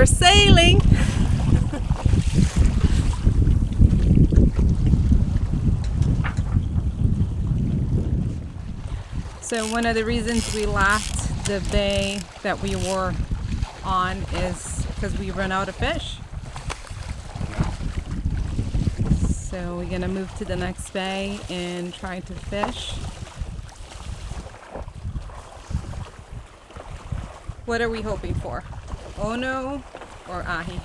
We're sailing. So one of the reasons we left the bay that we were on is because we run out of fish. So we're gonna move to the next bay and try to fish. What are we hoping for? Ono or ahi?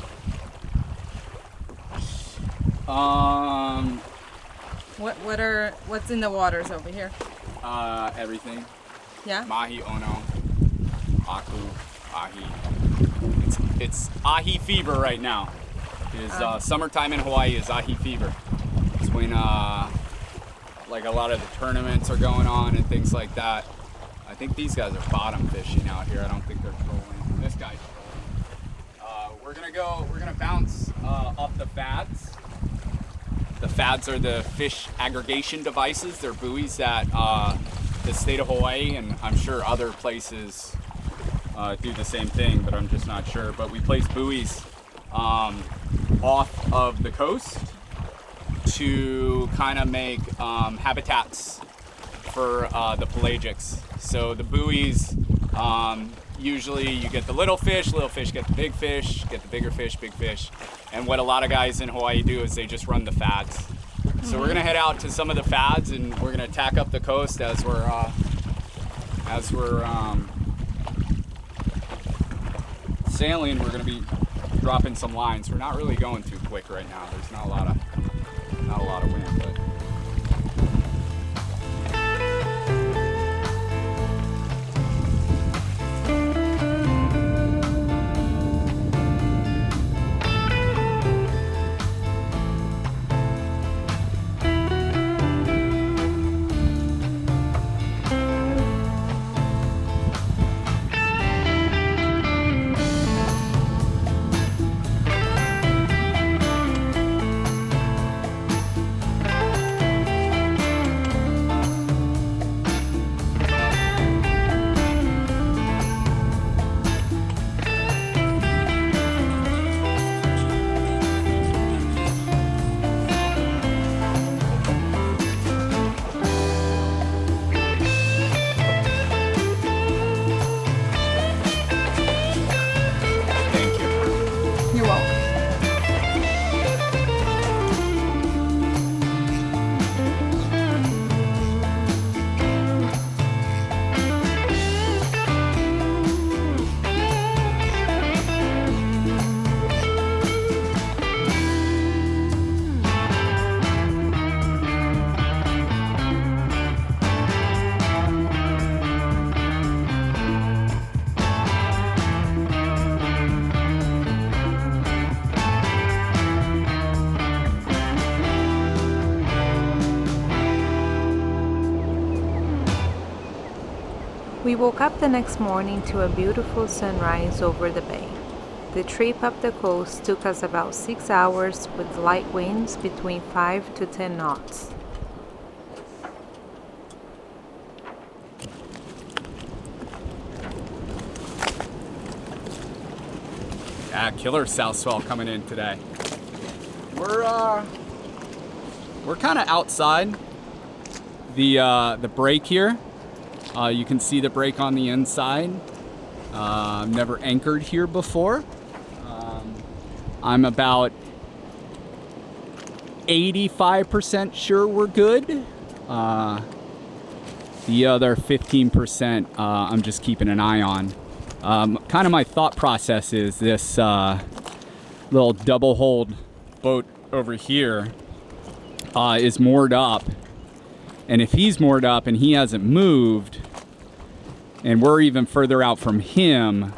What's in the waters over here? Everything. Yeah? Mahi, ono, aku, ahi. It's ahi fever right now. Summertime in Hawaii is ahi fever. It's when like a lot of the tournaments are going on and things like that. I think these guys are bottom fishing out here. I don't think they're trolling. This guy's trolling. We're gonna bounce off the fads. The fads are the fish aggregation devices. They're buoys that the state of Hawaii and I'm sure other places do the same thing, but I'm just not sure. But we place buoys off of the coast to kind of make habitats for the pelagics. So the buoys, usually you get the little fish get the big fish, get the bigger fish, big fish. And what a lot of guys in Hawaii do is they just run the fads. So we're gonna head out to some of the fads and we're gonna tack up the coast as we're sailing. We're gonna be dropping some lines. We're not really going too quick right now. There's not a lot of wind, but We woke up the next morning to a beautiful sunrise over the bay. The trip up the coast took us about 6 hours with light winds between 5 to 10 knots. yeah, killer south swell coming in today. We're kind of outside the break here. You can see the break on the inside. I've never anchored here before. I'm about 85% sure we're good. The other 15% I'm just keeping an eye on. Kind of my thought process is this little double hold boat over here is moored up. And if he's moored up and he hasn't moved, and we're even further out from him,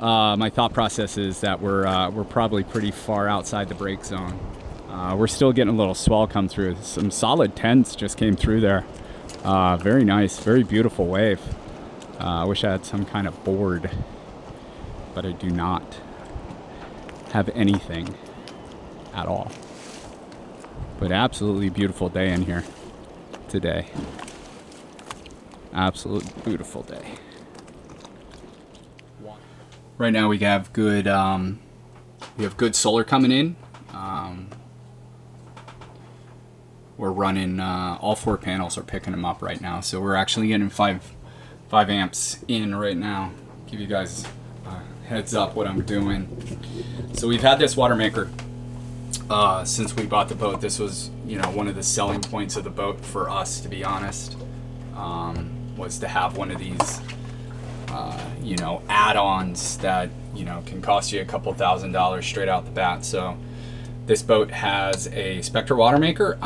my thought process is that we're probably pretty far outside the break zone. We're still getting a little swell come through. Some solid 10s just came through there. Very nice, very beautiful wave. I wish I had some kind of board, but I do not have anything at all. But absolutely beautiful day in here today. Absolutely beautiful day. Right now we have good solar coming in. We're running all 4 panels are picking them up right now, so we're actually getting 5 amps in right now. Give you guys a heads up what I'm doing. So we've had this water maker since we bought the boat. This was, you know, one of the selling points of the boat for us, to be honest, was to have one of these you know, add-ons that, you know, can cost you a couple $1,000s straight out the bat. So this boat has a Spectra water maker.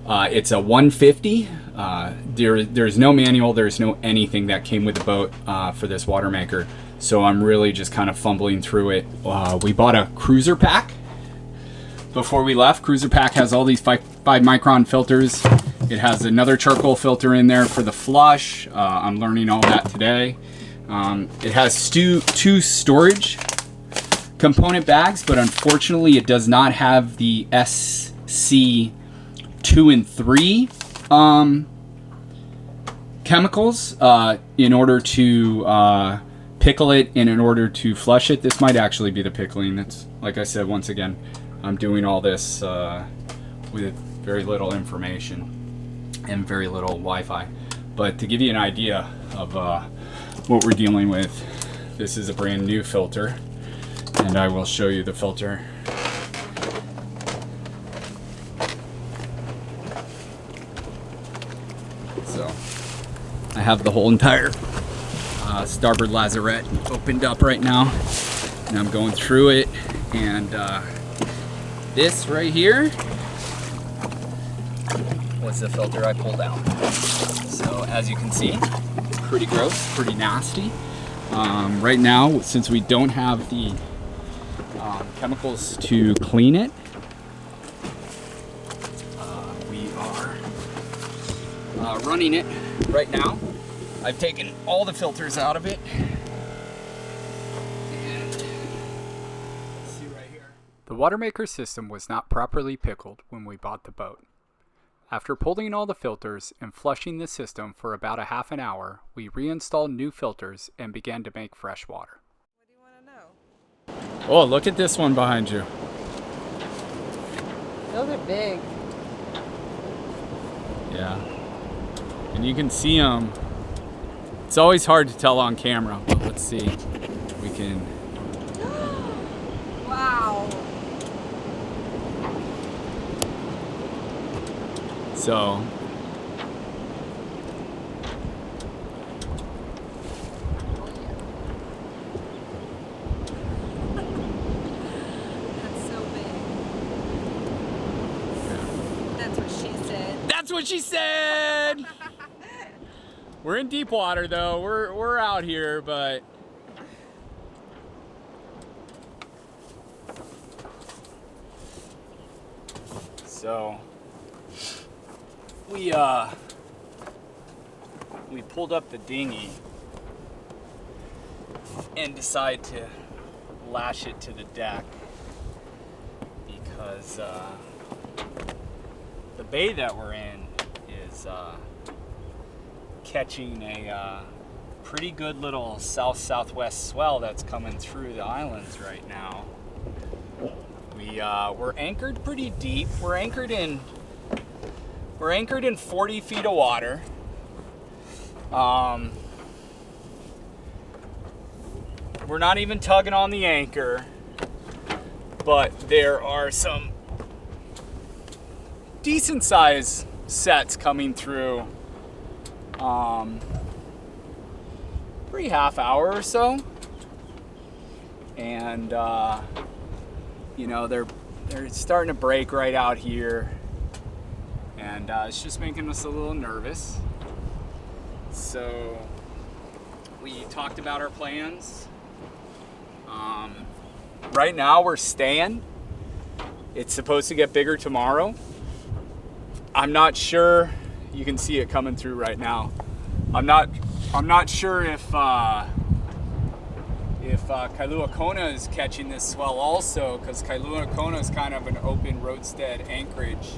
It's a 150. There's no manual, there's no anything that came with the boat for this water maker. So I'm really just kind of fumbling through it. We bought a cruiser pack before we left. Cruiser pack has all these 5 micron filters. It has another charcoal filter in there for the flush. I'm learning all that today. It has 2 storage component bags, but unfortunately it does not have the SC 2 and 3 chemicals in order to pickle it and in order to flush it. This might actually be the pickling. That's, like I said, once again, I'm doing all this with very little information and very little Wi-Fi. But to give you an idea of what we're dealing with, this is a brand new filter, and I will show you the filter. So I have the whole entire starboard lazarette opened up right now, and I'm going through it, and this right here was the filter I pulled out. So as you can see, pretty gross, pretty nasty. Right now, since we don't have the chemicals to clean it, we are running it right now. I've taken all the filters out of it. And let's see right here. The water maker system was not properly pickled when we bought the boat. After pulling all the filters and flushing the system for about a half an hour, we reinstalled new filters and began to make fresh water. What do you want to know? Oh, look at this one behind you. Those are big. Yeah. And you can see them. It's always hard to tell on camera, but let's see. We can. Wow. So. That's so big. That's what she said. That's what she said! We're in deep water though. We're out here, but so we pulled up the dinghy and decided to lash it to the deck because the bay that we're in is catching a pretty good little south-southwest swell that's coming through the islands right now. We're anchored pretty deep. We're anchored in 40 feet of water. We're not even tugging on the anchor, but there are some decent size sets coming through every half hour or so, and you know, they're starting to break right out here, and it's just making us a little nervous. So we talked about our plans. Right now we're staying. It's supposed to get bigger tomorrow. I'm not sure. You can see it coming through right now. I'm not sure if Kealakekua is catching this swell also, because Kealakekua is kind of an open roadstead anchorage.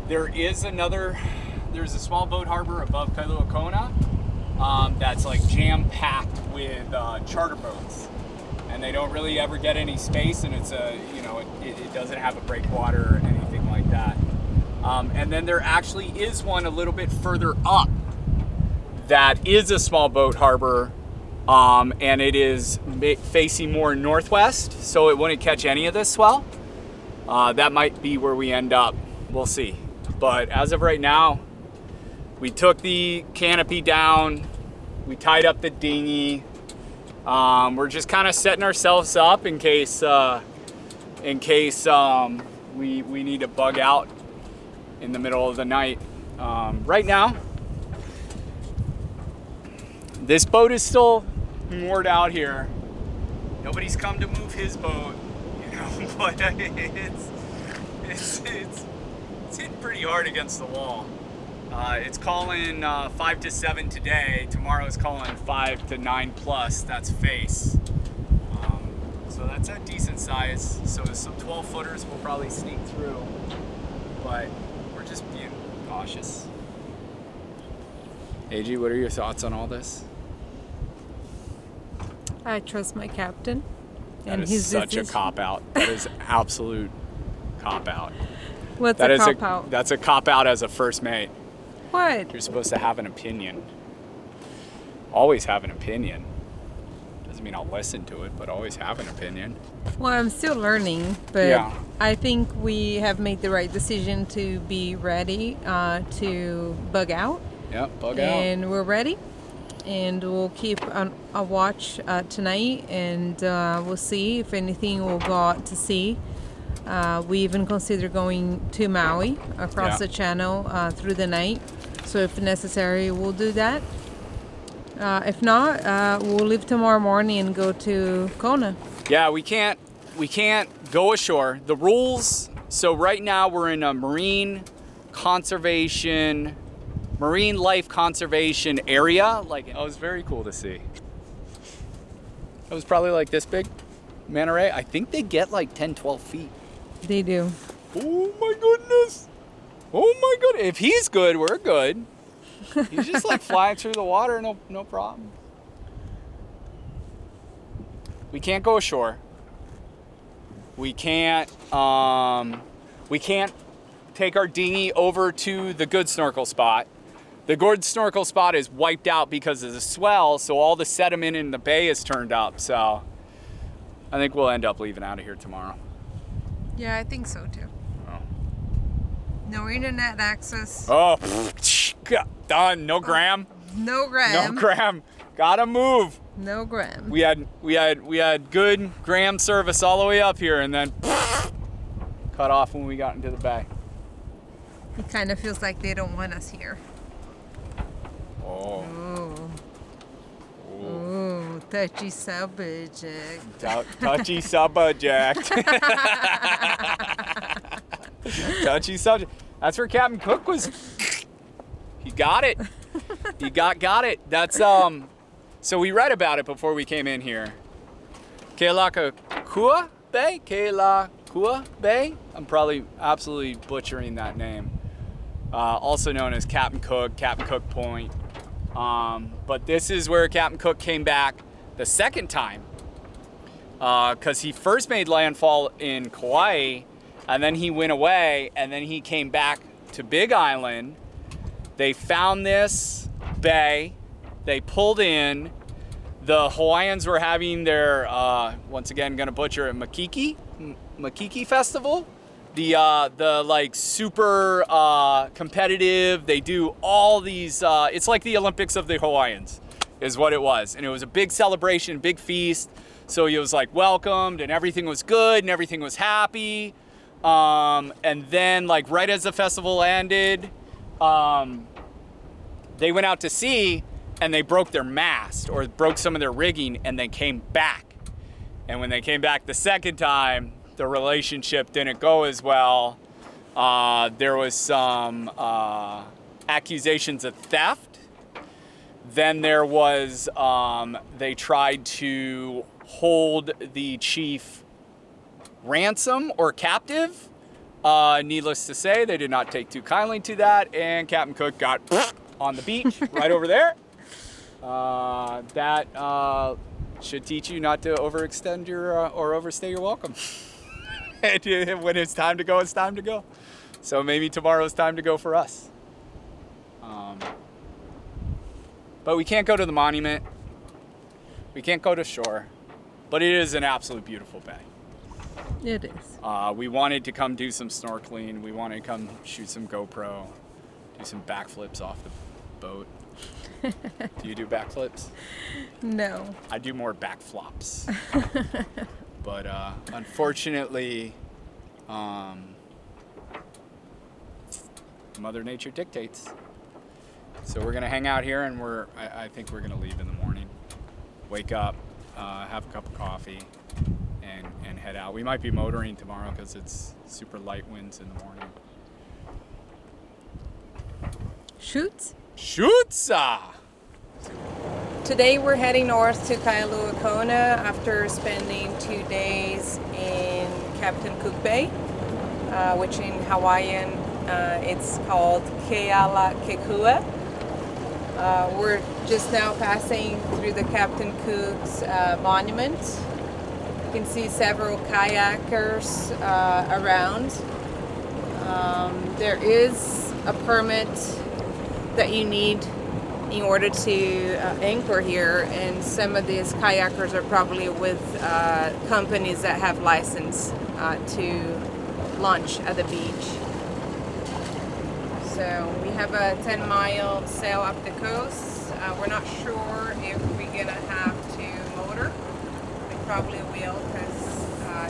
There's a small boat harbor above Kealakekua, that's like jam-packed with charter boats, and they don't really ever get any space, and it's it doesn't have a breakwater or anything like that. And then there actually is one a little bit further up that is a small boat harbor, and it is facing more northwest, so it wouldn't catch any of this swell. That might be where we end up. We'll see. But as of right now, we took the canopy down, we tied up the dinghy. We're just kind of setting ourselves up in case we need to bug out in the middle of the night. Right now, this boat is still moored out here. Nobody's come to move his boat, but it's hitting pretty hard against the wall. It's calling 5 to 7 today. Tomorrow is calling 5 to 9 plus. That's face. So that's a decent size. So some 12 footers will probably sneak through, but we're just being cautious. AG, what are your thoughts on all this? I trust my captain. That is such a cop-out. That is absolute cop-out. What's a cop-out? That's a cop-out as a first mate. What? You're supposed to have an opinion. Always have an opinion. Doesn't mean I'll listen to it, but always have an opinion. Well, I'm still learning, but yeah. I think we have made the right decision to be ready to bug out. Yep, bug out. And we're ready. And we'll keep a watch tonight, and we'll see if anything we'll go out to sea. We even consider going to Maui across the channel through the night. So if necessary, we'll do that. If not, we'll leave tomorrow morning and go to Kona. Yeah, we can't go ashore. The rules, so right now we're in a marine life conservation area. Like, it was very cool to see. It was probably like this big, manta ray. I think they get like 10, 12 feet. They do. Oh my goodness. Oh my goodness. If he's good, we're good. He's just like flying through the water, no problem. We can't go ashore. We can't take our dinghy over to the good snorkel spot. The good snorkel spot is wiped out because of the swell, so all the sediment in the bay is turned up. So I think we'll end up leaving out of here tomorrow. Yeah, I think so too. Oh. No internet access. Oh, done. No gram. No gram. No gram. Gotta move. No gram. We had good gram service all the way up here, and then cut off when we got into the bay. It kind of feels like they don't want us here. Oh. Ooh. Ooh, touchy subject. Touchy subject. Touchy subject. That's where Captain Cook was. He got it. He got it. That's so we read about it before we came in here. Kealakekua Bay? Kealakekua Bay? I'm probably absolutely butchering that name. Also known as Captain Cook Point. But this is where Captain Cook came back the second time, because he first made landfall in Kauai, and then he went away, and then he came back to Big Island. They found this bay, they pulled in. The Hawaiians were having their, once again, gonna butcher it, Makiki Festival. The like super competitive, they do all these, it's like the Olympics of the Hawaiians is what it was. And it was a big celebration, big feast. So he was like welcomed, and everything was good and everything was happy. And then like right as the festival ended, they went out to sea and they broke their mast or broke some of their rigging, and they came back. And when they came back the second time, the relationship didn't go as well. There was some accusations of theft. Then there was, they tried to hold the chief ransom or captive. Needless to say, they did not take too kindly to that, and Captain Cook got on the beach right over there. That should teach you not to overextend your or overstay your welcome. And when it's time to go, it's time to go. So maybe tomorrow's time to go for us. But we can't go to the monument. We can't go to shore. But it is an absolute beautiful bay. It is. We wanted to come do some snorkeling. We wanted to come shoot some GoPro, do some backflips off the boat. Do you do backflips? No. I do more backflops. But unfortunately, Mother Nature dictates. So we're gonna hang out here, and I think we're gonna leave in the morning. Wake up, have a cup of coffee, and head out. We might be motoring tomorrow because it's super light winds in the morning. Shoots? Shootsa! Today we're heading north to Kealakekua after spending 2 days in Captain Cook Bay, which in Hawaiian it's called Kealakekua. We're just now passing through the Captain Cook's monument. You can see several kayakers around. There is a permit that you need in order to anchor here, and some of these kayakers are probably with companies that have license to launch at the beach. So we have a 10-mile sail up the coast. We're not sure if we're gonna have to motor. We probably will, because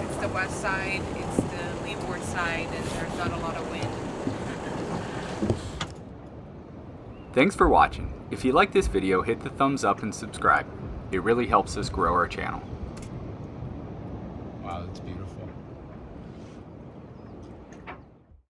it's the west side, it's the leeward side, and there's not a lot of wind. Thanks for watching. If you like this video, hit the thumbs up and subscribe. It really helps us grow our channel. Wow, that's beautiful.